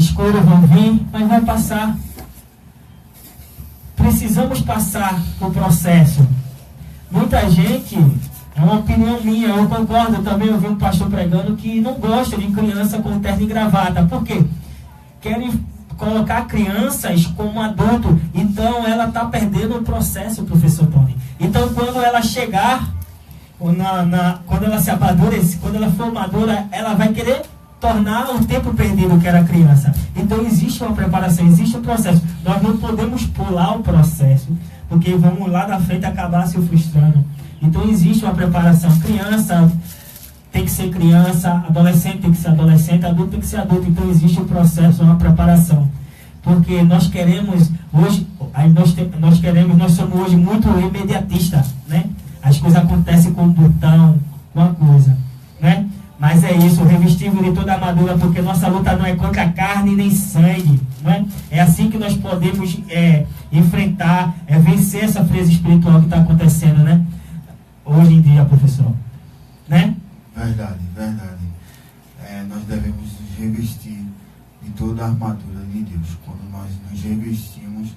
escuros vão vir, mas vai passar. Precisamos passar o processo. Muita gente, é uma opinião minha, eu concordo também, eu vi um pastor pregando que não gosta de criança com terno e gravata. Por quê? Querem colocar crianças como adulto. Então ela está perdendo o processo, professor Tony. Então quando ela chegar, quando ela se amadurecer, quando ela for madura, ela vai querer tornar o tempo perdido que era criança. Então existe uma preparação, existe um processo. Nós não podemos pular o processo, porque vamos lá na frente acabar se frustrando. Então existe uma preparação. Criança tem que ser criança, adolescente tem que ser adolescente, adulto tem que ser adulto. Então existe um processo, uma preparação. Porque nós queremos hoje, nós somos hoje muito imediatistas, né? As coisas acontecem com um botão, com a coisa, né? Mas é isso, revestimos de toda a armadura, porque nossa luta não é contra carne nem sangue, não é? É assim que nós podemos enfrentar, vencer essa frieza espiritual que está acontecendo, né? Hoje em dia, professor, né? Verdade. Nós devemos nos revestir de toda a armadura de Deus. Quando nós nos revestimos,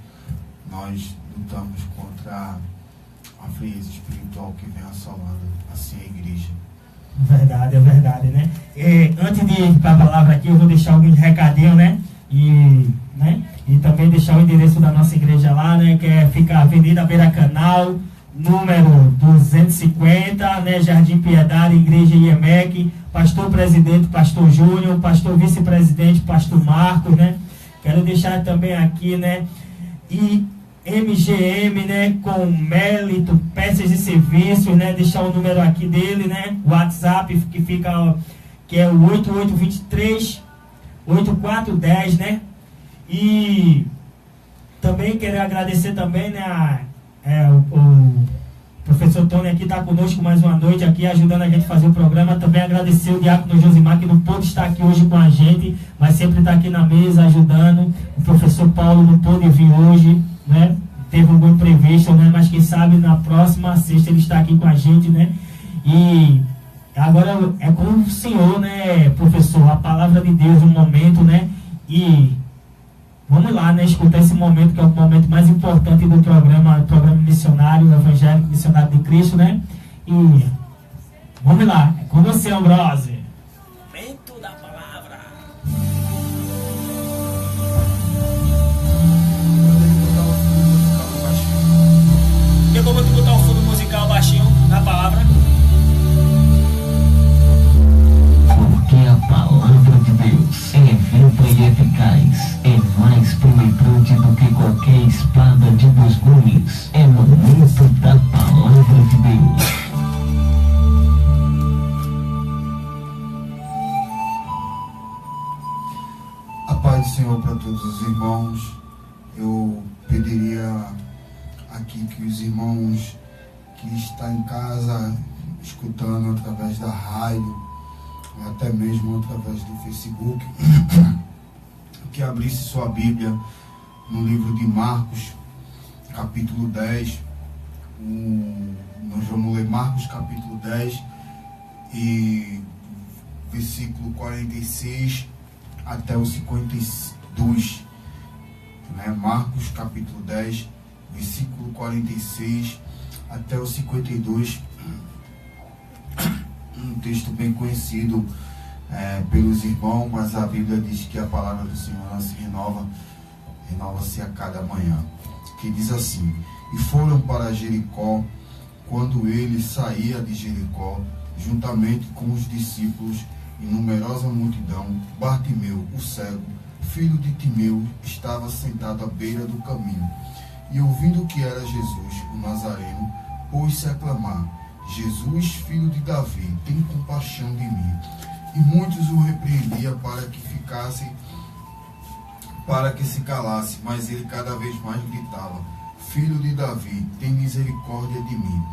nós lutamos contra a frieza espiritual que vem assolando assim a igreja. É verdade, né? Antes de ir para a palavra aqui, eu vou deixar alguns recadinhos, né? E também deixar o endereço da nossa igreja lá, né? Que fica Avenida Beira Canal, número 250, né? Jardim Piedade, Igreja IEMEC, pastor presidente, pastor Júnior, pastor vice-presidente, pastor Marcos, né? Quero deixar também aqui, né? E MGM, né, com Mélito, peças de serviços, né, deixar o número aqui dele, né, WhatsApp, que fica, que é o 8823-8410, né, e também quero agradecer também, né, o professor Tony aqui está conosco mais uma noite aqui, ajudando a gente a fazer o programa. Também agradecer o diácono Josimar, que não pôde estar aqui hoje com a gente, mas sempre está aqui na mesa ajudando. O professor Paulo não pôde vir hoje, né? Teve um bom imprevisto, né? Mas quem sabe na próxima sexta ele está aqui com a gente, né? E agora é com o senhor, né, professor, a palavra de Deus, um momento, né? E vamos lá, né, escutar esse momento, que é o momento mais importante do programa missionário, evangélico, missionário de Cristo, né? E vamos lá, é com você, Ambrose. Momento da palavra. Tem como tu botar o fundo musical baixinho na palavra? Porque a palavra de Deus é viva e eficaz, é mais penetrante do que qualquer espada de 2 gumes. É momento da palavra de Deus. A paz do Senhor para todos os irmãos. Eu pediria aqui que os irmãos que estão em casa escutando através da rádio, até mesmo através do Facebook, que abrisse sua Bíblia no livro de Marcos, capítulo 10. Nós vamos ler Marcos, capítulo 10, e versículo 46 até o 52. Né? Marcos, capítulo 10, versículo 46 até o 52. Um texto bem conhecido pelos irmãos, mas a Bíblia diz que a palavra do Senhor se renova-se a cada manhã. Que diz assim: e foram para Jericó. Quando ele saía de Jericó, juntamente com os discípulos e numerosa multidão, Bartimeu, o cego, filho de Timeu, estava sentado à beira do caminho. E ouvindo que era Jesus, o Nazareno, pôs-se a clamar: Jesus, filho de Davi, tem compaixão de mim. E muitos o repreendiam para que se calasse, mas ele cada vez mais gritava: Filho de Davi, tem misericórdia de mim.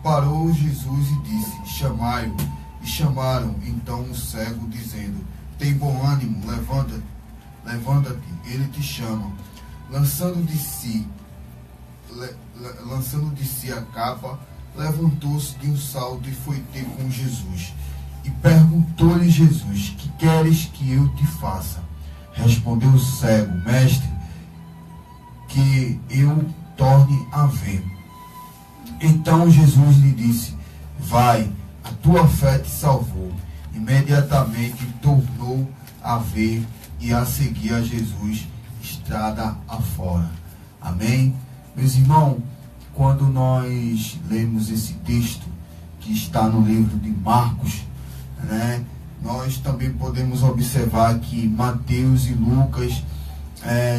Parou Jesus e disse: chamai-o. E chamaram então o cego, dizendo: tem bom ânimo, levanta-te, ele te chama. Lançando de si a capa, levantou-se de um salto e foi ter com Jesus. E perguntou-lhe Jesus: que queres que eu te faça? Respondeu o cego: mestre, que eu torne a ver. Então Jesus lhe disse: vai, a tua fé te salvou. Imediatamente tornou a ver e a seguir a Jesus estrada afora. Amém? Meus irmãos, quando nós lemos esse texto que está no livro de Marcos, né, nós também podemos observar que Mateus e Lucas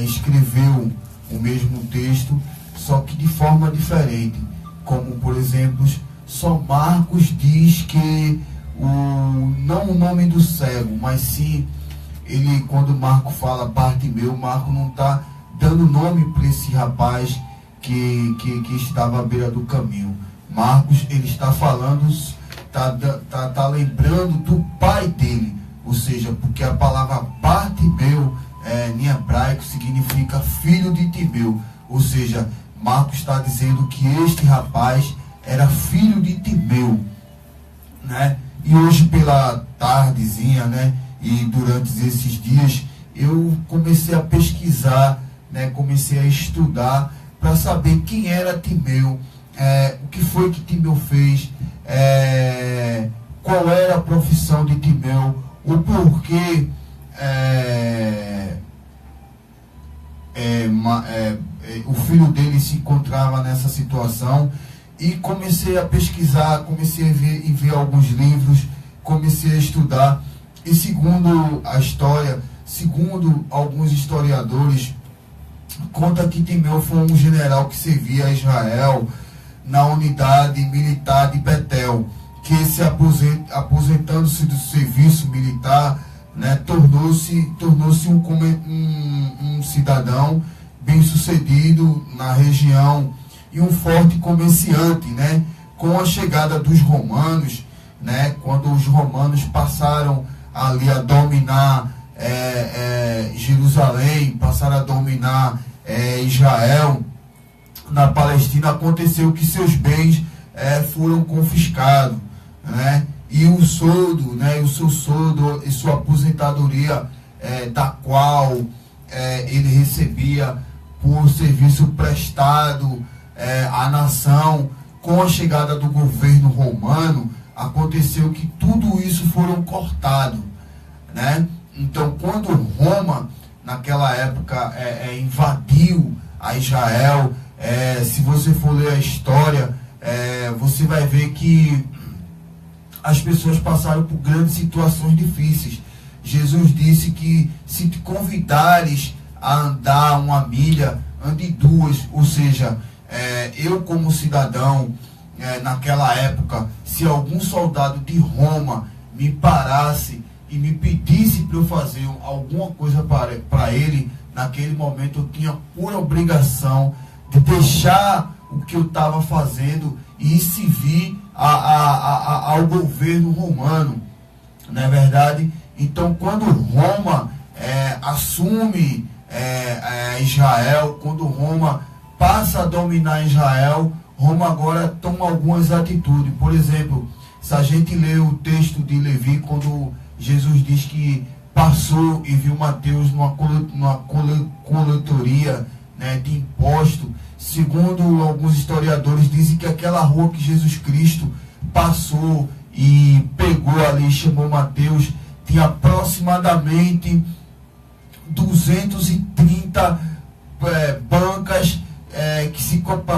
escreveu o mesmo texto, só que de forma diferente. Como, por exemplo, só Marcos diz que não o nome do cego, mas sim, ele, quando Marco fala Bartimeu, Marco não está dando nome para esse rapaz que estava à beira do caminho. Marcos, ele está falando, está lembrando do pai dele, ou seja, porque a palavra Bartimeu em hebraico significa filho de Timeu, ou seja, Marcos está dizendo que este rapaz era filho de Timeu, né? E hoje pela tardezinha, né, e durante esses dias, eu comecei a pesquisar, né, comecei a estudar para saber quem era Timeu, o que foi que Timeu fez, qual era a profissão de Timeu, o porquê o filho dele se encontrava nessa situação. E comecei a pesquisar, comecei a ver alguns livros, comecei a estudar. E segundo a história, segundo alguns historiadores, conta que Timeu foi um general que servia a Israel na unidade militar de Betel, que aposentando-se do serviço militar, né, tornou-se um cidadão bem-sucedido na região e um forte comerciante, né? Com a chegada dos romanos, né, quando os romanos passaram ali a dominar Jerusalém, passaram a dominar Israel, na Palestina, aconteceu que seus bens foram confiscados, né? E o soldo, né, o seu soldo e sua aposentadoria, da qual ele recebia por serviço prestado à nação, com a chegada do governo romano, aconteceu que tudo isso foram cortado, né? Então, quando Roma, naquela época, invadiu a Israel, se você for ler a história, você vai ver que as pessoas passaram por grandes situações difíceis. Jesus disse que se te convidares a andar uma milha, ande duas, ou seja, eu como cidadão, naquela época, se algum soldado de Roma me parasse e me pedisse para eu fazer alguma coisa para ele, naquele momento eu tinha por obrigação de deixar o que eu estava fazendo e servir ao governo romano, não é verdade? Então, quando Roma assume Israel, quando Roma passa a dominar Israel, Roma agora toma algumas atitudes. Por exemplo, se a gente lê o texto de Levi, quando Jesus diz que passou e viu Mateus numa coletoria, né, de imposto, segundo alguns historiadores, dizem que aquela rua que Jesus Cristo passou e pegou ali e chamou Mateus, tinha aproximadamente 230 bancas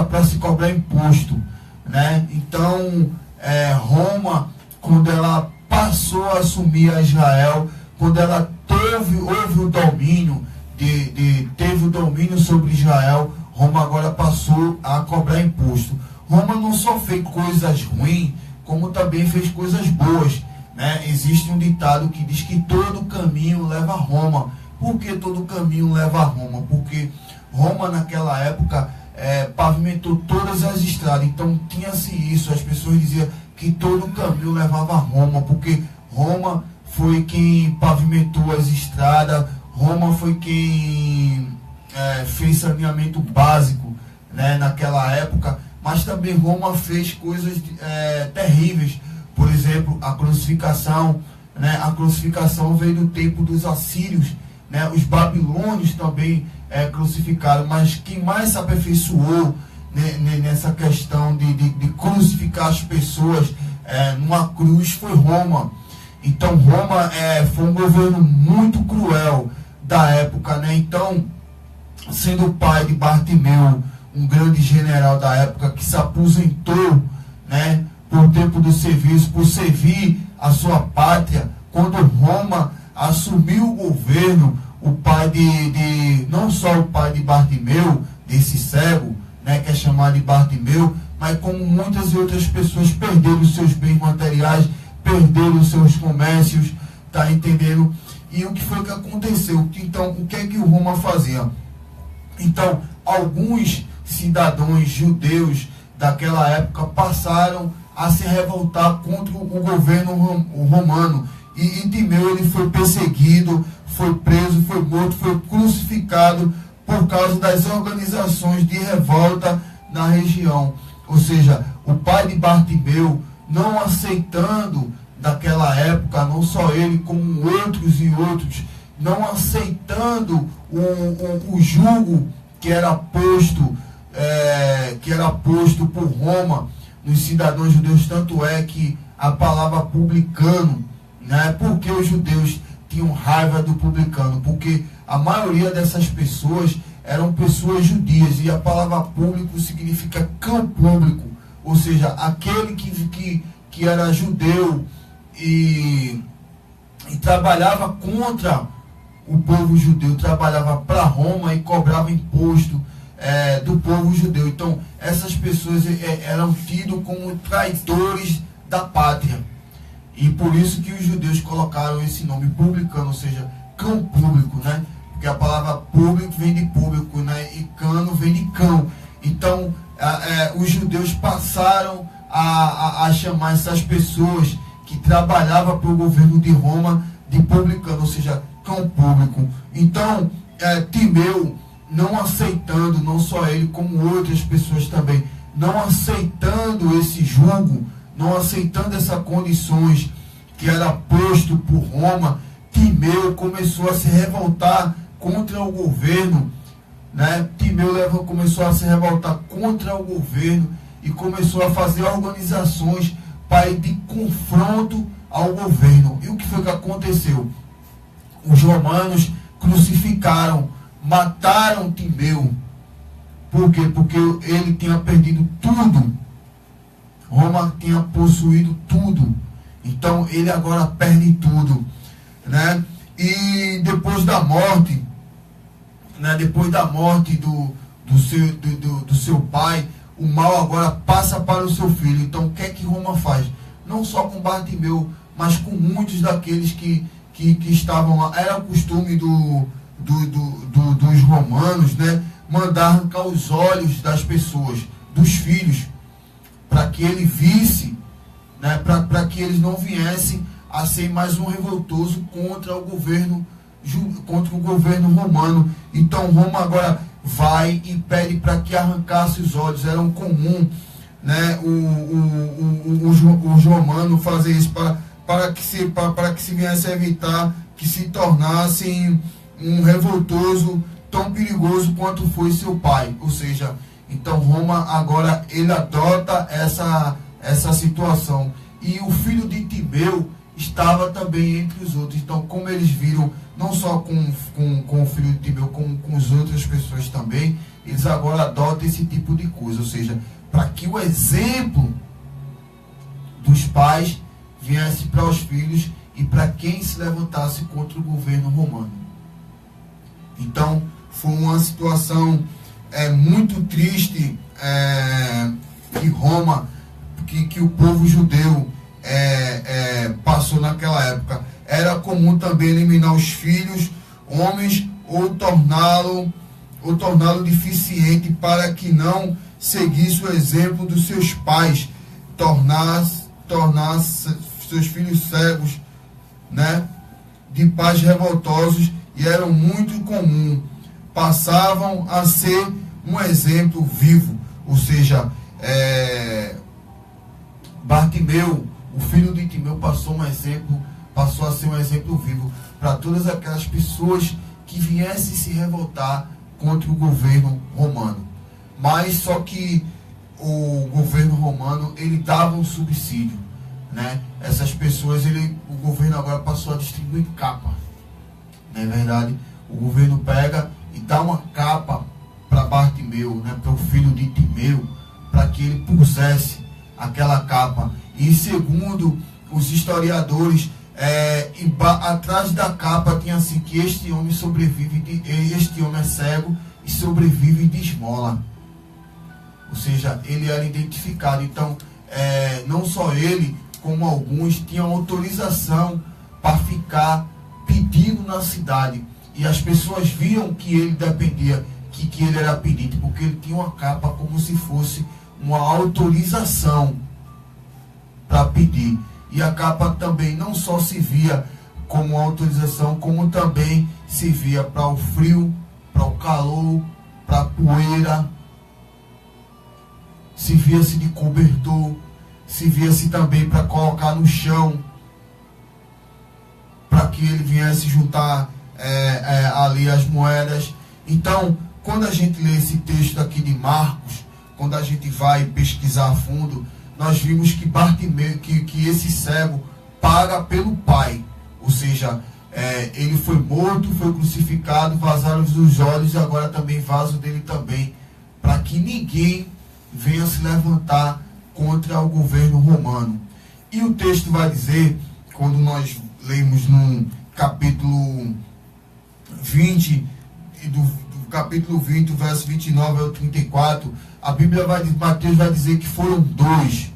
para se cobrar imposto, né? Então, Roma, quando ela passou a assumir a Israel, quando ela teve o domínio, teve o domínio sobre Israel, Roma agora passou a cobrar imposto. Roma não só fez coisas ruins, como também fez coisas boas, né? Existe um ditado que diz que todo caminho leva a Roma. Por que todo caminho leva a Roma? Porque Roma naquela época pavimentou todas as estradas. Então tinha-se isso, as pessoas diziam que todo caminho levava a Roma, porque Roma foi quem pavimentou as estradas, Roma foi quem fez saneamento básico, né, naquela época, mas também Roma fez coisas terríveis. Por exemplo, a crucificação, né? A crucificação veio do tempo dos assírios, né? Os babilônios também crucificaram, mas quem mais se aperfeiçoou, né, nessa questão de crucificar as pessoas numa cruz foi Roma. Então Roma foi um governo muito cruel da época, né? Então, sendo o pai de Bartimeu, um grande general da época que se aposentou, né, por tempo do serviço, por servir a sua pátria, quando Roma assumiu o governo, o pai não só o pai de Bartimeu, desse cego, né, que é chamado de Bartimeu, mas como muitas outras pessoas perderam seus bens materiais, perderam seus comércios, tá entendendo? E o que foi que aconteceu? Então, o que é que o Roma fazia? Então, alguns cidadãos judeus daquela época passaram a se revoltar contra o governo romano. E Timeu, ele foi perseguido, foi preso, foi morto, foi crucificado por causa das organizações de revolta na região. Ou seja, o pai de Bartimeu, não aceitando daquela época, não só ele, como outros e outros, não aceitando o jugo que era posto por Roma nos cidadãos judeus. Tanto é que a palavra publicano, né? Porque os judeus tinham raiva do publicano? Porque a maioria dessas pessoas eram pessoas judias, e a palavra público significa cão público, ou seja, aquele que era judeu e trabalhava contra o povo judeu, trabalhava para Roma e cobrava imposto do povo judeu. Então, essas pessoas eram tidas como traidores da pátria. E por isso que os judeus colocaram esse nome publicano, ou seja, cão público, né? Porque a palavra público vem de público, né? E cano vem de cão. Então, os judeus passaram a chamar essas pessoas que trabalhavam para o governo de Roma de publicano, ou seja, cão público. Então, Timeu, não aceitando, não só ele, como outras pessoas também, não aceitando esse jugo, não aceitando essas condições que era posto por Roma, Timeu começou a se revoltar contra o governo, né? Timeu começou a se revoltar contra o governo e começou a fazer organizações para ir de confronto ao governo. E o que foi que aconteceu? Os romanos crucificaram, mataram Timeu. Por quê? Porque ele tinha perdido tudo. Roma tinha possuído tudo. Então ele agora perde tudo, né? E depois da morte, né? Depois da morte do seu pai, o mal agora passa para o seu filho. Então o que é que Roma faz? Não só com Bartimeu, mas com muitos daqueles que estavam lá. Era o costume dos romanos, né? Mandar arrancar os olhos das pessoas, dos filhos, para que ele visse, né? Para que eles não viessem a ser mais um revoltoso contra o governo romano. Então Roma agora vai e pede para que arrancasse os olhos. Era comum, né? Os romanos fazer isso para que se viesse a evitar que se tornassem um revoltoso tão perigoso quanto foi seu pai. Ou seja, então Roma agora ele adota essa situação. E o filho de Timeu estava também entre os outros. Então, como eles viram, não só com o filho de Timeu, como com as outras pessoas também, eles agora adotam esse tipo de coisa. Ou seja, para que o exemplo dos pais viesse para os filhos e para quem se levantasse contra o governo romano. Então, foi uma situação muito triste que Roma, que o povo judeu passou naquela época. Era comum também eliminar os filhos, homens, ou torná-lo deficiente para que não seguisse o exemplo dos seus pais, tornar seus filhos cegos, né? De pais revoltosos, e eram muito comum. Passavam a ser um exemplo vivo. Ou seja, Bartimeu, o filho de Timeu, passou a ser um exemplo vivo para todas aquelas pessoas que viesse se revoltar contra o governo romano. Mas só que o governo romano, ele dava um subsídio, né? Essas pessoas, o governo agora passou a distribuir capa. Não é verdade? O governo pega e dá uma capa para Bartimeu, né, para o filho de Timeu, para que ele pusesse aquela capa. E segundo os historiadores, atrás da capa tinha assim, que este homem este homem é cego e sobrevive de esmola. Ou seja, ele era identificado. Então, não só ele, como alguns, tinham autorização para ficar pedindo na cidade. E as pessoas viam que ele dependia, que ele era pedinte, porque ele tinha uma capa como se fosse uma autorização para pedir. E a capa também não só se via como autorização, como também se via para o frio, para o calor, para a poeira. Se via-se de cobertor, se via-se também para colocar no chão, para que ele viesse juntar ali as moedas. Então, quando a gente lê esse texto aqui de Marcos, quando a gente vai pesquisar a fundo, nós vimos que Bartimeu, que esse cego paga pelo Pai. Ou seja, ele foi morto, foi crucificado, vazaram os olhos e agora também vaza o dele também, para que ninguém venha se levantar contra o governo romano. E o texto vai dizer, quando nós lemos no capítulo 20, do capítulo 20, verso 29 ao 34, a Bíblia Mateus vai dizer que foram 2,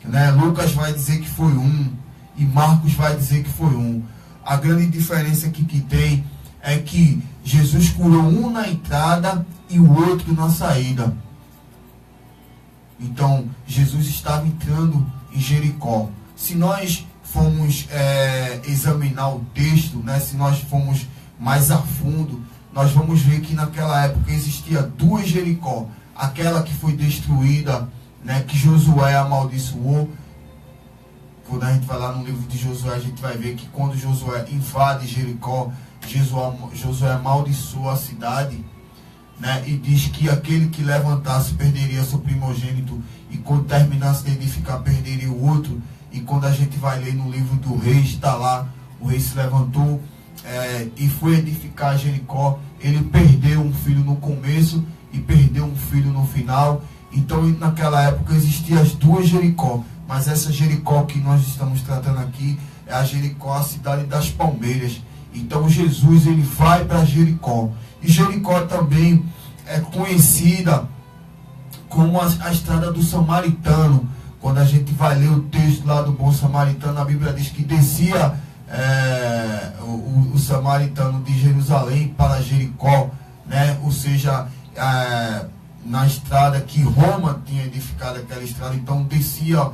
né? Lucas vai dizer que foi 1, e Marcos vai dizer que foi 1. A grande diferença que tem é que Jesus curou um na entrada e o outro na saída. Então, Jesus estava entrando em Jericó. Se nós formos examinar o texto, né, se nós formos mais a fundo, nós vamos ver que naquela época existia 2 Jericó. Aquela que foi destruída, né, que Josué amaldiçoou. Quando a gente vai lá no livro de Josué, a gente vai ver que quando Josué invade Jericó, Josué amaldiçoa a cidade, né, e diz que aquele que levantasse perderia seu primogênito, e quando terminasse de edificar perderia o outro. E quando a gente vai ler no livro do rei, está lá, o rei se levantou e foi edificar Jericó. Ele perdeu um filho no começo e perdeu um filho no final. Então naquela época existiam as 2 Jericó, mas essa Jericó que nós estamos tratando aqui é a Jericó, a cidade das palmeiras. Então Jesus, ele vai para Jericó. E Jericó também é conhecida como a estrada do Samaritano. Quando a gente vai ler o texto lá do bom samaritano, a Bíblia diz que descia o samaritano de Jerusalém para Jericó, né? Ou seja, na estrada que Roma tinha edificado aquela estrada, então descia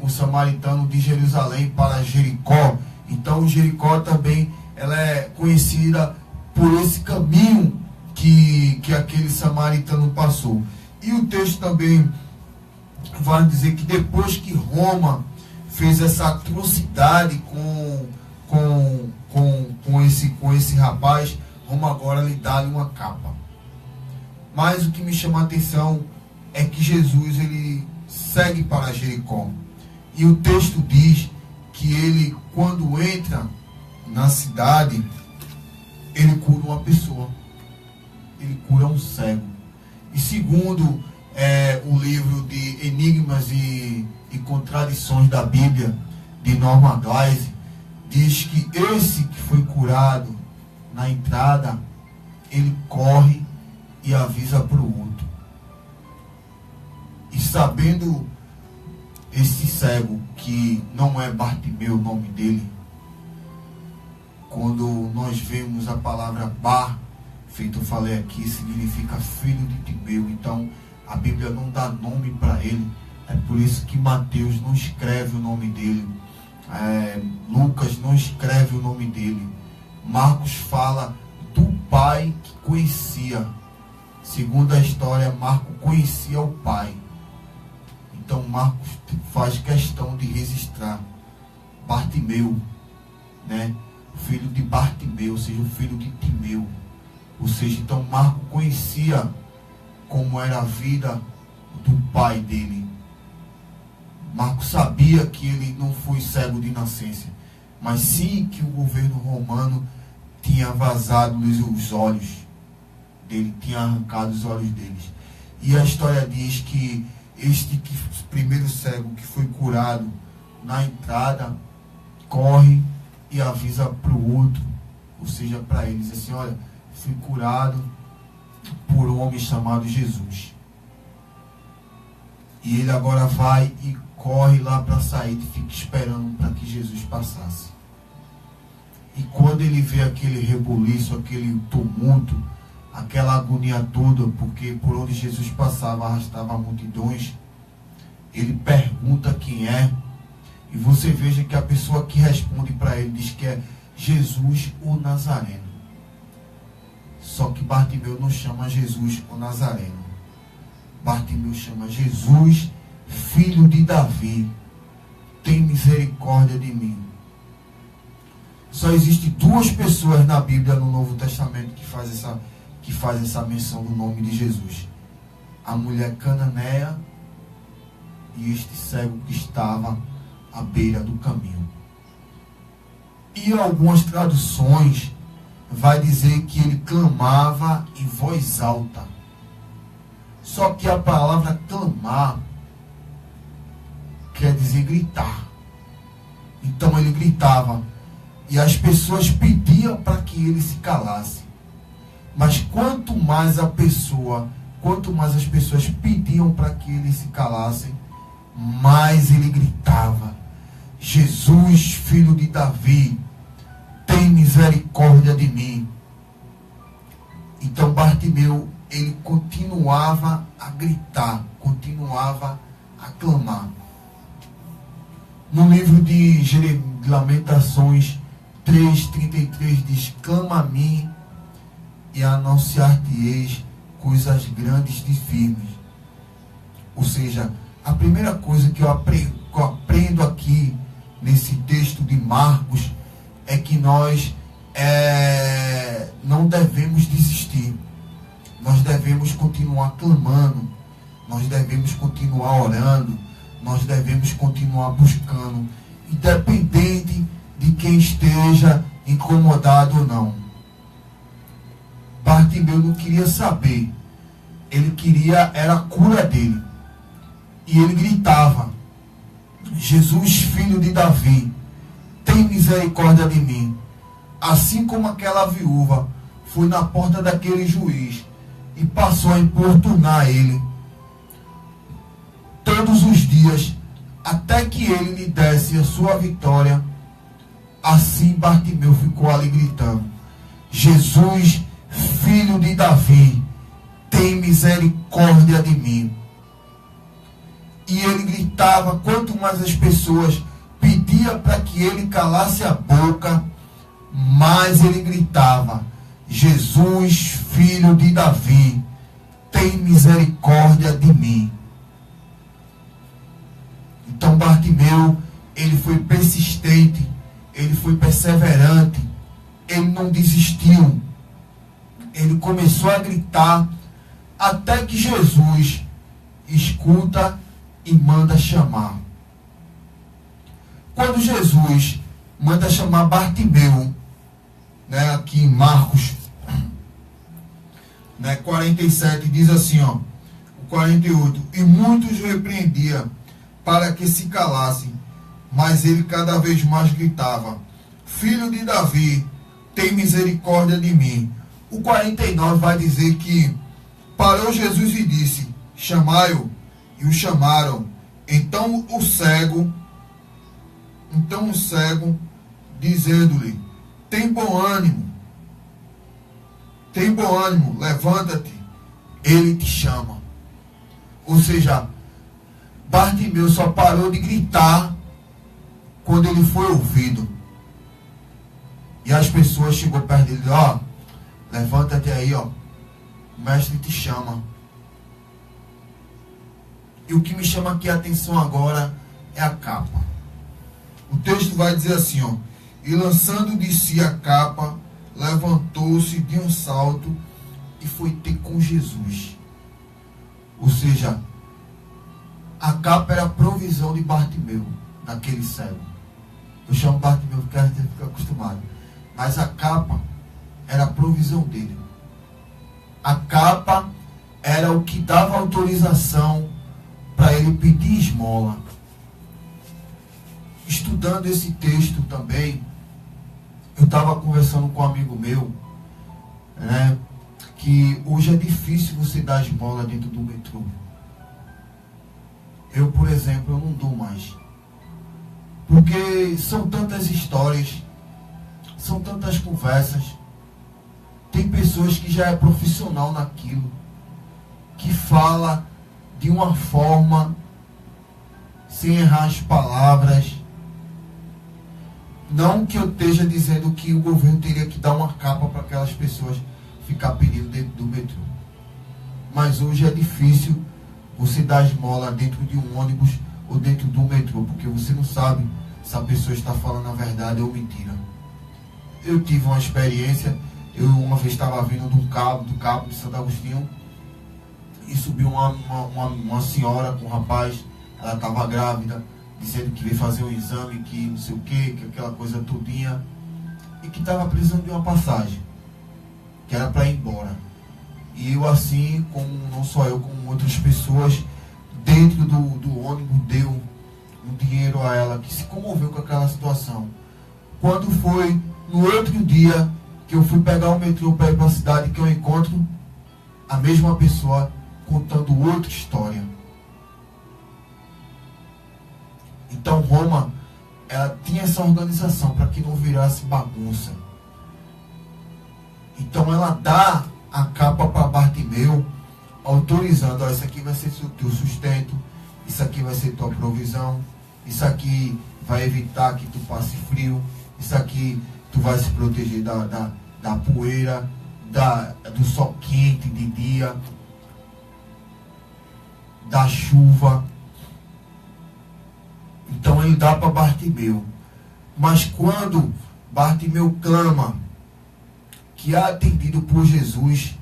o samaritano de Jerusalém para Jericó. Então Jericó também ela é conhecida por esse caminho que aquele samaritano passou. E o texto também vai dizer que depois que Roma fez essa atrocidade com esse rapaz, Roma agora lhe dá uma capa. Mas o que me chama a atenção é que Jesus, ele segue para Jericó. E o texto diz que ele, quando entra na cidade, ele cura uma pessoa. Ele cura um cego. E segundo o livro de Enigmas e Contradições da Bíblia, de Norman Glaise, diz que esse que foi curado na entrada, ele corre e avisa para o outro. E sabendo esse cego, que não é Bartimeu o nome dele, quando nós vemos a palavra Bar, feito eu falei aqui, significa filho de Timeu. Então a Bíblia não dá nome para ele. É por isso que Mateus não escreve o nome dele, Lucas não escreve o nome dele, Marcos fala do pai que conhecia. Segundo a história, Marcos conhecia o pai. Então Marcos faz questão de registrar Bartimeu, né? o filho de Bartimeu, ou seja, o filho de Timeu. Ou seja, então Marcos conhecia como era a vida do pai dele. Marcos sabia que ele não foi cego de nascença, mas sim que o governo romano tinha vazado os olhos dele, tinha arrancado os olhos deles. E a história diz que este primeiro cego que foi curado na entrada, corre e avisa para o outro, ou seja, para eles, assim, olha, fui curado por um homem chamado Jesus. E ele agora vai e corre lá para sair e fica esperando para que Jesus passasse. E quando ele vê aquele rebuliço, aquele tumulto, aquela agonia toda, porque por onde Jesus passava arrastava multidões, ele pergunta quem é, e você veja que a pessoa que responde para ele diz que é Jesus o Nazareno. Só que Bartimeu não chama Jesus o Nazareno. Bartimeu chama Jesus, filho de Davi, tem misericórdia de mim. Só existem duas pessoas na Bíblia, no Novo Testamento, que faz essa menção do nome de Jesus: a mulher cananeia e este cego que estava à beira do caminho. E algumas traduções vai dizer que ele clamava em voz alta. Só que a palavra clamar quer dizer gritar. Então ele gritava e as pessoas pediam para que ele se calasse. Mas quanto mais as pessoas pediam para que ele se calasse, mais ele gritava: Jesus, filho de Davi, tem misericórdia de mim. Então Bartimeu, ele continuava a gritar, continuava a clamar. No livro de Lamentações 3:33 diz: clama a mim e anunciar-te-eis coisas grandes e firmes. Ou seja, a primeira coisa que eu aprendo aqui nesse texto de Marcos é que nós não devemos desistir. Nós devemos continuar clamando, nós devemos continuar orando, nós devemos continuar buscando, independente de quem esteja incomodado ou não. Bartimeu não queria saber, ele queria era a cura dele. E ele gritava: Jesus, filho de Davi, tem misericórdia de mim. Assim como aquela viúva foi na porta daquele juiz e passou a importunar ele todos os dias, até que ele lhe desse a sua vitória, assim Bartimeu ficou ali gritando: Jesus, filho de Davi, tem misericórdia de mim. E ele gritava, quanto mais as pessoas pediam para que ele calasse a boca, mais ele gritava: Jesus, filho de Davi, tem misericórdia de mim. Então Bartimeu, ele foi persistente, ele foi perseverante, ele não desistiu. Ele começou a gritar até que Jesus escuta e manda chamar. Quando Jesus manda chamar Bartimeu, aqui em Marcos 47, diz assim, o 48, e muitos repreendia para que se calassem, mas ele cada vez mais gritava: Filho de Davi, tem misericórdia de mim. O 49 vai dizer que parou Jesus e disse: chamai-o. E o chamaram. Então o cego, dizendo-lhe: tem bom ânimo, levanta-te, ele te chama. Ou seja, Bartimeu só parou de gritar quando ele foi ouvido. E as pessoas chegou perto dele: levanta-te aí, o mestre te chama. E o que me chama aqui a atenção agora é a capa. O texto vai dizer assim, E lançando de si a capa, levantou-se de um salto e foi ter com Jesus. Ou seja, a capa era a provisão de Bartimeu, daquele cego. Eu chamo Bartimeu porque a gente fica acostumado. Mas a capa era a provisão dele. A capa era o que dava autorização para ele pedir esmola. Estudando esse texto também, eu estava conversando com um amigo meu, né, que hoje é difícil você dar esmola dentro do metrô. Eu, por exemplo, eu não dou mais. Porque são tantas histórias, são tantas conversas. Tem pessoas que já é profissional naquilo, que fala de uma forma, sem errar as palavras. Não que eu esteja dizendo que o governo teria que dar uma capa para aquelas pessoas ficar pedindo dentro do metrô. Mas hoje é difícil você dar esmola dentro de um ônibus ou dentro do metrô, porque você não sabe se a pessoa está falando a verdade ou mentira. Eu tive uma experiência, eu uma vez estava vindo do cabo de Santo Agostinho, e subiu uma senhora com um rapaz, ela estava grávida, dizendo que veio fazer um exame, que não sei o que aquela coisa tudinha, e que estava precisando de uma passagem, que era para ir embora. E eu, assim, como não só eu, como outras pessoas, dentro do ônibus, deu um dinheiro a ela, que se comoveu com aquela situação. Quando foi no outro dia que eu fui pegar o metrô para ir para a cidade, que eu encontro a mesma pessoa contando outra história. Então Roma, ela tinha essa organização para que não virasse bagunça. Então ela dá a capa para Bartimeu, autorizando: ó, isso aqui vai ser o teu sustento, isso aqui vai ser tua provisão, isso aqui vai evitar que tu passe frio, isso aqui tu vai se proteger da poeira, do sol quente de dia, da chuva. Então ele dá para Bartimeu. Mas quando Bartimeu clama que é atendido por Jesus,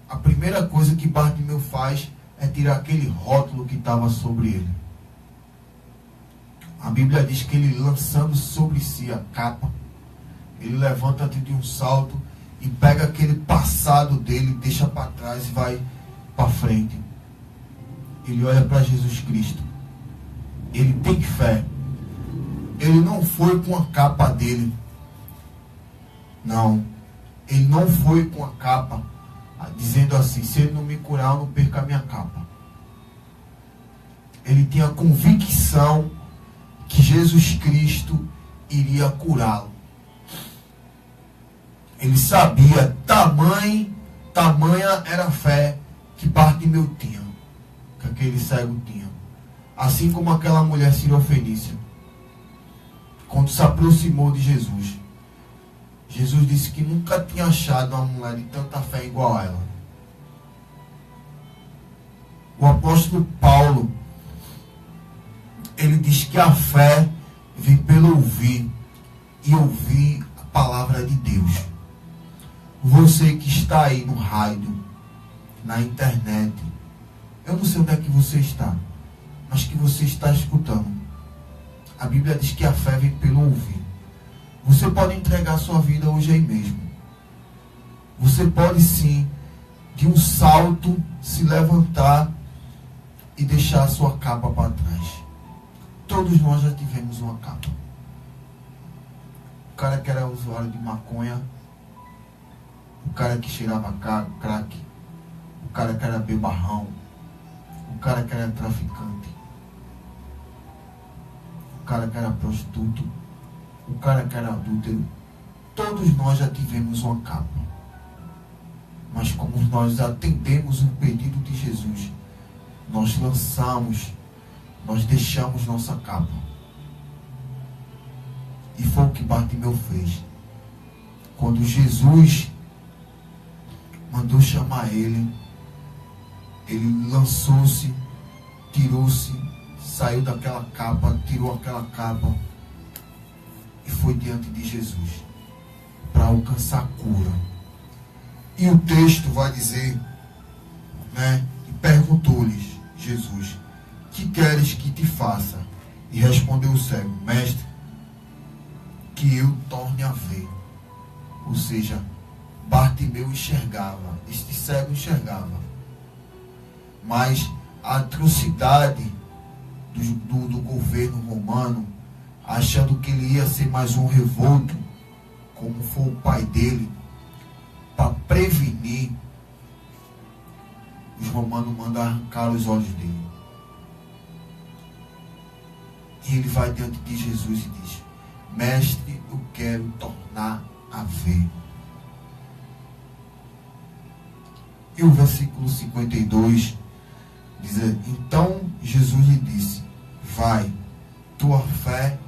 a primeira coisa que Bartimeu faz é tirar aquele rótulo que estava sobre ele. A Bíblia diz que ele, lançando sobre si a capa, ele levanta de um salto e pega aquele passado dele, deixa para trás e vai para frente. Ele olha para Jesus Cristo. Ele tem fé. Ele não foi com a capa dele. Não. Ele não foi com a capa dizendo assim: se ele não me curar, eu não perco a minha capa. Ele tinha a convicção que Jesus Cristo iria curá-lo. Ele sabia, tamanha era a fé que Bartimeu tinha, que aquele cego tinha. Assim como aquela mulher sirofenícia, quando se aproximou de Jesus, Jesus disse que nunca tinha achado uma mulher de tanta fé igual a ela. O apóstolo Paulo, ele diz que a fé vem pelo ouvir, e ouvir a palavra de Deus. Você que está aí no rádio, na internet, eu não sei onde é que você está, mas que você está escutando. A Bíblia diz que a fé vem pelo ouvir. Você pode entregar a sua vida hoje aí mesmo. Você pode sim, de um salto, se levantar e deixar a sua capa para trás. Todos nós já tivemos uma capa. O cara que era usuário de maconha, o cara que cheirava crack, o cara que era bebarrão, o cara que era traficante, o cara que era prostituto, o cara que era adúltero. Todos nós já tivemos uma capa. Mas como nós atendemos o pedido de Jesus, nós lançamos, nós deixamos nossa capa. E foi o que Bartimeu fez. Quando Jesus mandou chamar ele, ele lançou-se, tirou-se, saiu daquela capa, tirou aquela capa e foi diante de Jesus para alcançar a cura. E o texto vai dizer, né? E perguntou-lhes Jesus: que queres que te faça? E respondeu o cego: mestre, que eu torne a ver. Ou seja, Bartimeu enxergava, este cego enxergava, mas a atrocidade do governo romano, achando que ele ia ser mais um revolto, como foi o pai dele, para prevenir, os romanos mandam arrancar os olhos dele. E ele vai diante de Jesus e diz: mestre, eu quero tornar a ver. E o versículo 52 diz: então Jesus lhe disse: vai, tua fé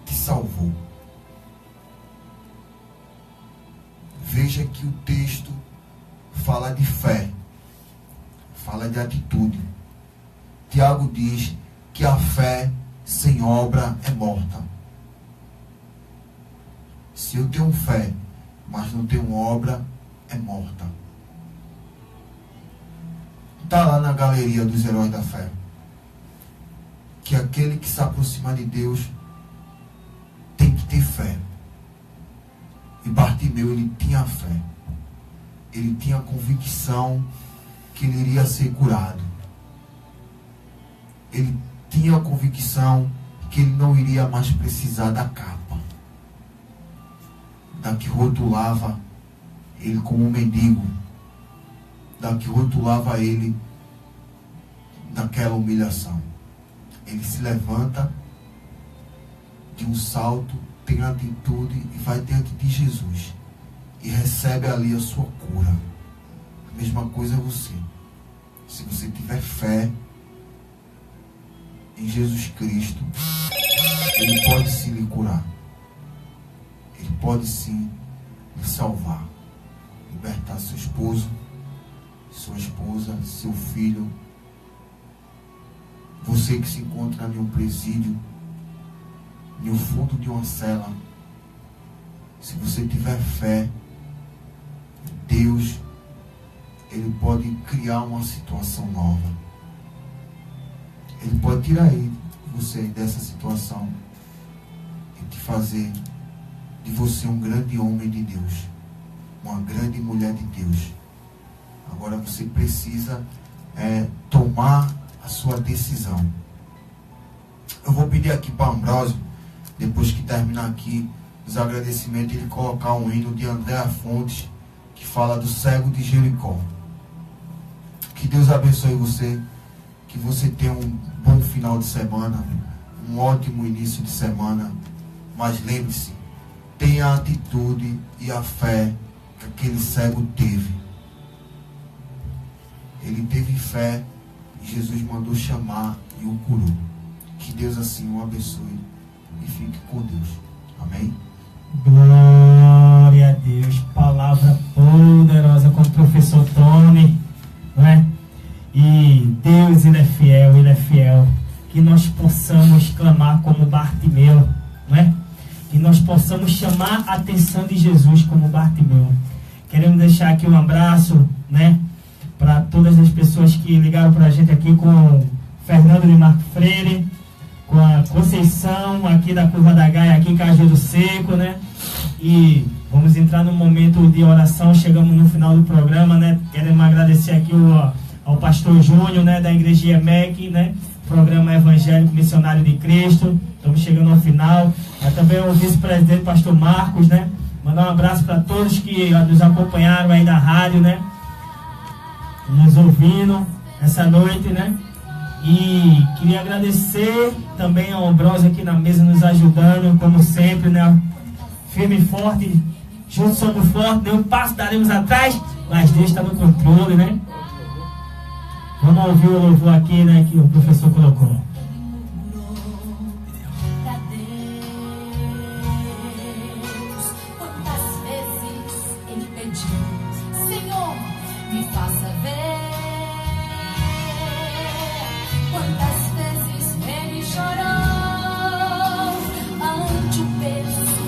te salvou. Veja que o texto fala de fé, fala de atitude. Tiago diz que a fé sem obra é morta. Se eu tenho fé, mas não tenho obra, é morta. Está lá na galeria dos heróis da fé que aquele que se aproxima de Deus tem que ter fé. E Bartimeu, ele tinha fé. Ele tinha a convicção que ele iria ser curado. Ele tinha a convicção que ele não iria mais precisar da capa, da que rotulava ele como um mendigo, da que rotulava ele daquela humilhação. Ele se levanta de um salto, tem atitude e vai diante de Jesus e recebe ali a sua cura. A mesma coisa é você. Se você tiver fé em Jesus Cristo, Ele pode sim lhe curar. Ele pode sim lhe salvar, libertar seu esposo, sua esposa, seu filho. Você que se encontra em um presídio, no fundo de uma cela, se você tiver fé, Deus, Ele pode criar uma situação nova. Ele pode tirar você dessa situação e te fazer de você um grande homem de Deus, uma grande mulher de Deus. Agora você precisa tomar a sua decisão. Eu vou pedir aqui para Ambrósio, depois que terminar aqui os agradecimentos, ele colocar um hino de Andréa Fontes, que fala do cego de Jericó. Que Deus abençoe você, que você tenha um bom final de semana, um ótimo início de semana, mas lembre-se, tenha a atitude e a fé que aquele cego teve. Ele teve fé e Jesus mandou chamar e o curou. Que Deus assim o abençoe e fique com Deus. Amém? Glória a Deus. Palavra poderosa com o professor Tony, não é? E Deus, Ele é fiel, Ele é fiel. Que nós possamos clamar como Bartimeu, não é? Que nós possamos chamar a atenção de Jesus como Bartimeu. Queremos deixar aqui um abraço, né, para todas as pessoas que ligaram para a gente aqui, com o Fernando de Marco Freire, com a Conceição aqui da Curva da Gaia, aqui em Cajueiro Seco, né? E vamos entrar no momento de oração. Chegamos no final do programa, né? Queremos agradecer aqui ao pastor Júnior, né, da Igreja EMEC, né? Programa Evangélico Missionário de Cristo. Estamos chegando ao final. Também o vice-presidente, pastor Marcos, né? Mandar um abraço para todos que nos acompanharam aí da rádio, né? Nos ouvindo essa noite, né? E queria agradecer também ao Ambrósio aqui na mesa nos ajudando, como sempre, né? Firme e forte, juntos somos fortes, nenhum passo daremos atrás, mas Deus está no controle, né? Vamos ouvir o louvor aqui, né, que o professor colocou. Quantas vezes ele pediu: Senhor, me faça ver. Quantas vezes ele chorou ante o peso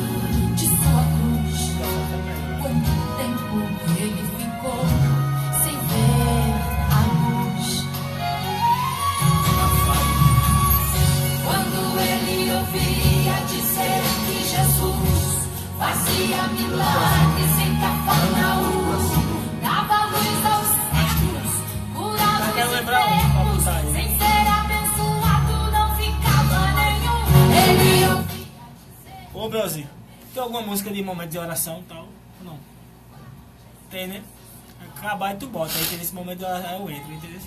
Ô, Belzinho, tem alguma música de momento de oração e tal? Não. Tem, né? Acabar e tu bota. Aí tem nesse momento de oração, eu entro, entendeu?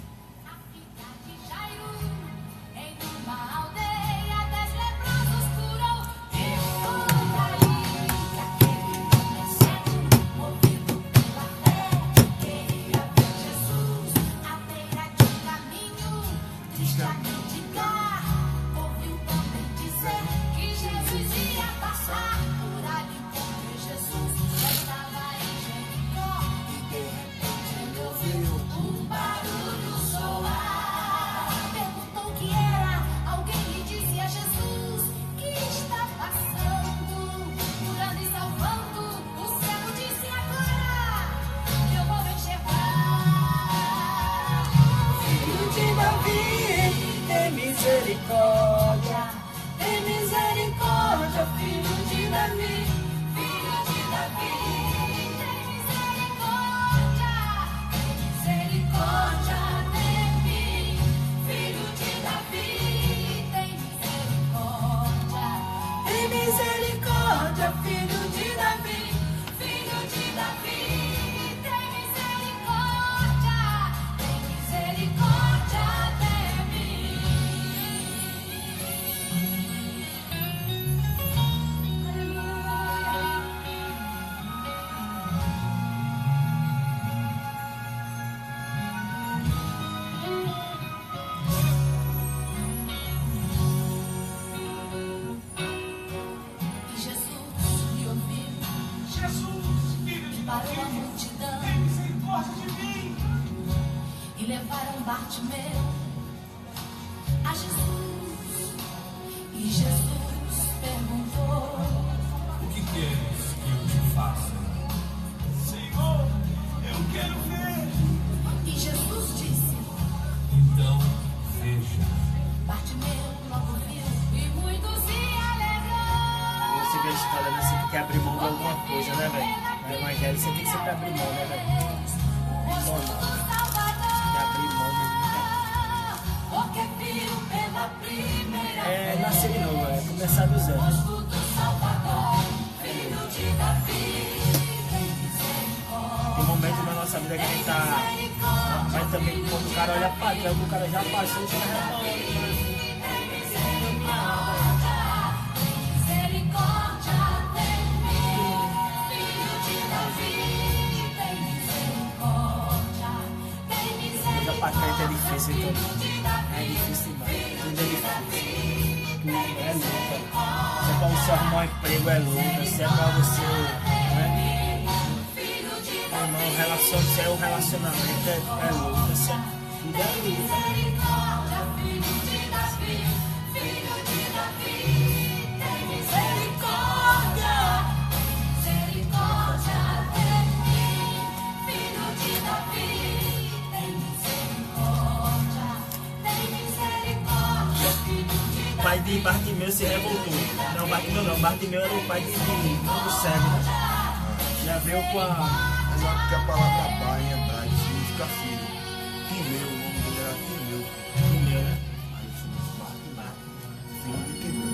O pai de Bartimeu se revoltou. Não, Bartimeu não. Bartimeu era o pai do cego, né? Já veio com a... Mas acho que a palavra pai em hebraico significa filho. Timeu, o nome dele era Timeu. Timeu, né? Aí o filho de Bartimeu. Filho de Timeu.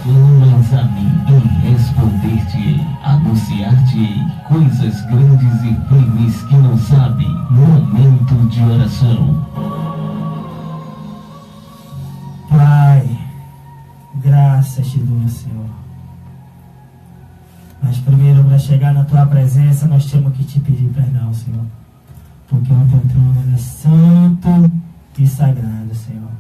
Clamas a mim e responder-te-ei, anunciar-te-ei coisas grandes e firmes que não sabe. Momento de oração. Pai, graças te dou, Senhor. Mas primeiro, para chegar na tua presença, nós temos que te pedir perdão, Senhor. Porque o teu trono é santo e sagrado, Senhor.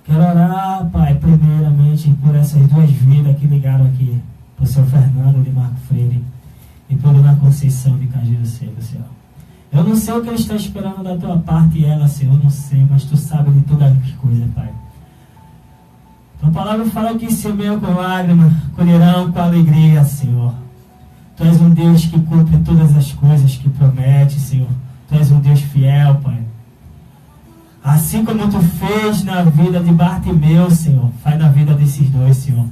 Quero orar, Pai, primeiramente por essas duas vidas que ligaram aqui, por seu Fernando de Marco Freire e por Ana Conceição de Cajueiro Seco, Senhor. Eu não sei o que ele está esperando da tua parte e ela, Senhor, não sei, mas tu sabe de todas as coisas, Pai. Tua palavra fala que se o meu com lágrimas colherão com alegria, Senhor. Tu és um Deus que cumpre todas as coisas que promete, Senhor. Tu és um Deus fiel, Pai. Assim como tu fez na vida de Bartimeu, Senhor, faz na vida desses dois, Senhor.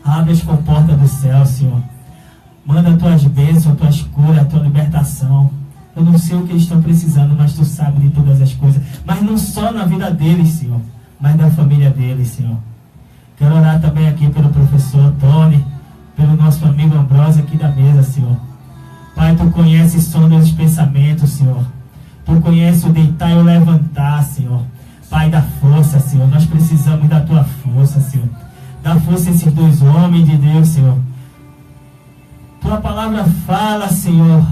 Abre as comportas do céu, Senhor. Manda as tuas bênçãos, a tua cura, a tua libertação. Eu não sei o que eles estão precisando, mas tu sabe de todas as coisas. Mas não só na vida deles, Senhor, mas da família deles, Senhor. Quero orar também aqui pelo professor Tony, pelo nosso amigo Ambrósio aqui da mesa, Senhor. Pai, tu conhece o som dos pensamentos, Senhor. Tu conhece o deitar e o levantar, Senhor. Pai, dá força, Senhor. Nós precisamos da tua força, Senhor. Dá força a esses dois homens de Deus, Senhor. Tua palavra fala, Senhor,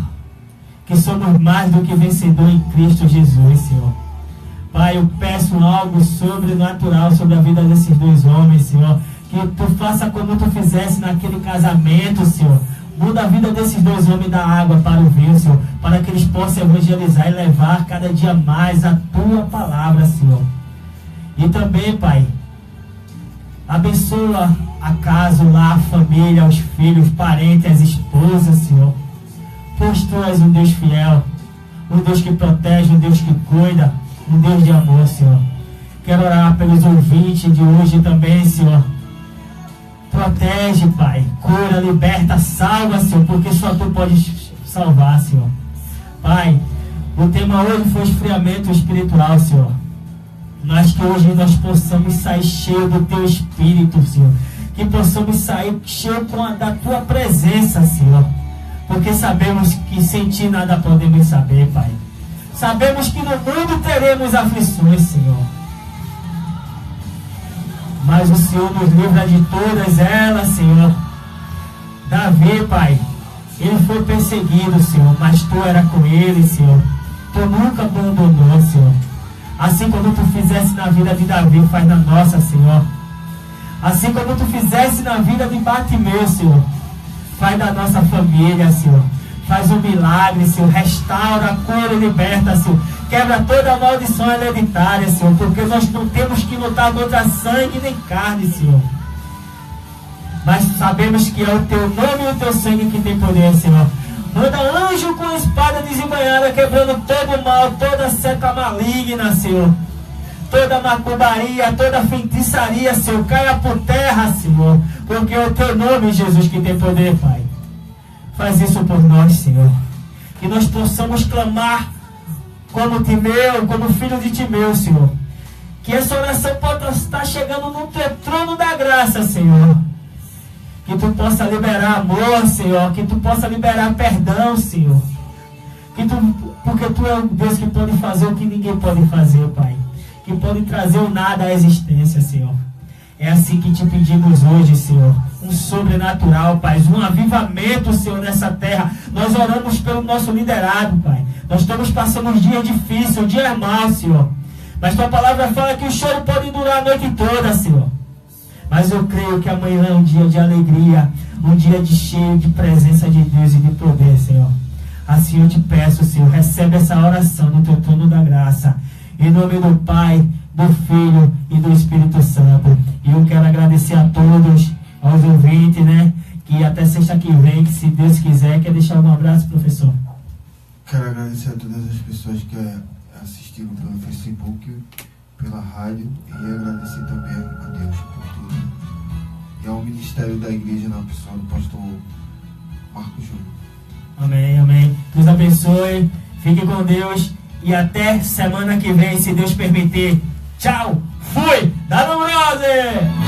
que somos mais do que vencedor em Cristo Jesus, Senhor. Pai, eu peço algo sobrenatural sobre a vida desses dois homens, Senhor. Que tu faça como tu fizesse naquele casamento, Senhor. Muda a vida desses dois homens da água para o vinho, Senhor. Para que eles possam evangelizar e levar cada dia mais a tua palavra, Senhor. E também, Pai, abençoa a casa, lá, a família, os filhos, os parentes, as esposas, Senhor. Pois tu és um Deus fiel, um Deus que protege, um Deus que cuida, um Deus de amor, Senhor. Quero orar pelos ouvintes de hoje também, Senhor. Protege, Pai, cura, liberta, salva, Senhor, porque só tu podes salvar, Senhor. Pai, o tema hoje foi esfriamento espiritual, Senhor. Mas que hoje nós possamos sair cheio do teu Espírito, Senhor. Que possamos sair cheio da tua presença, Senhor. Porque sabemos que sem ti nada podemos saber, Pai. Sabemos que no mundo teremos aflições, Senhor. Mas o Senhor nos livra de todas elas, Senhor. Davi, Pai, ele foi perseguido, Senhor, mas tu era com ele, Senhor. Tu nunca abandonou, Senhor. Assim como tu fizesse na vida de Davi, faz na nossa, Senhor. Assim como tu fizesse na vida de Bartimeu, Senhor, faz da nossa família, Senhor. Faz um milagre, Senhor. Restaura, cura e liberta, Senhor. Quebra toda a maldição hereditária, Senhor. Porque nós não temos que lutar contra sangue nem carne, Senhor. Mas sabemos que é o teu nome e o teu sangue que tem poder, Senhor. Manda anjo com a espada desembanhada, quebrando todo o mal, toda seta maligna, Senhor. Toda macumbaria, toda feitiçaria, Senhor, caia por terra, Senhor. Porque é o teu nome, Jesus, que tem poder, Pai. Faz isso por nós, Senhor. Que nós possamos clamar como Timeu, como filho de Timeu, Senhor. Que essa oração possa estar chegando no teu trono da graça, Senhor. Que tu possa liberar amor, Senhor. Que tu possa liberar perdão, Senhor. Porque tu é um Deus que pode fazer o que ninguém pode fazer, Pai. Que pode trazer o nada à existência, Senhor. É assim que te pedimos hoje, Senhor. Um sobrenatural, Pai. Um avivamento, Senhor, nessa terra. Nós oramos pelo nosso liderado, Pai. Nós estamos passando uns dias difíceis, um dia mau, Senhor. Mas tua palavra fala que o choro pode durar a noite toda, Senhor. Mas eu creio que amanhã é um dia de alegria. Um dia de cheio de presença de Deus e de poder, Senhor. Assim eu te peço, Senhor. Recebe essa oração no teu trono da graça. Em nome do Pai, do Filho e do Espírito Santo. E eu quero agradecer a todos, aos ouvintes, né? Que até sexta que vem, que se Deus quiser, quer deixar um abraço, professor? Quero agradecer a todas as pessoas que assistiram pelo Facebook, pela rádio, e agradecer também a Deus por tudo. E ao ministério da igreja na pessoa do pastor Marcos Júnior. Amém, amém. Deus abençoe, fique com Deus. E até semana que vem, se Deus permitir. Tchau! Fui! Dá no brother!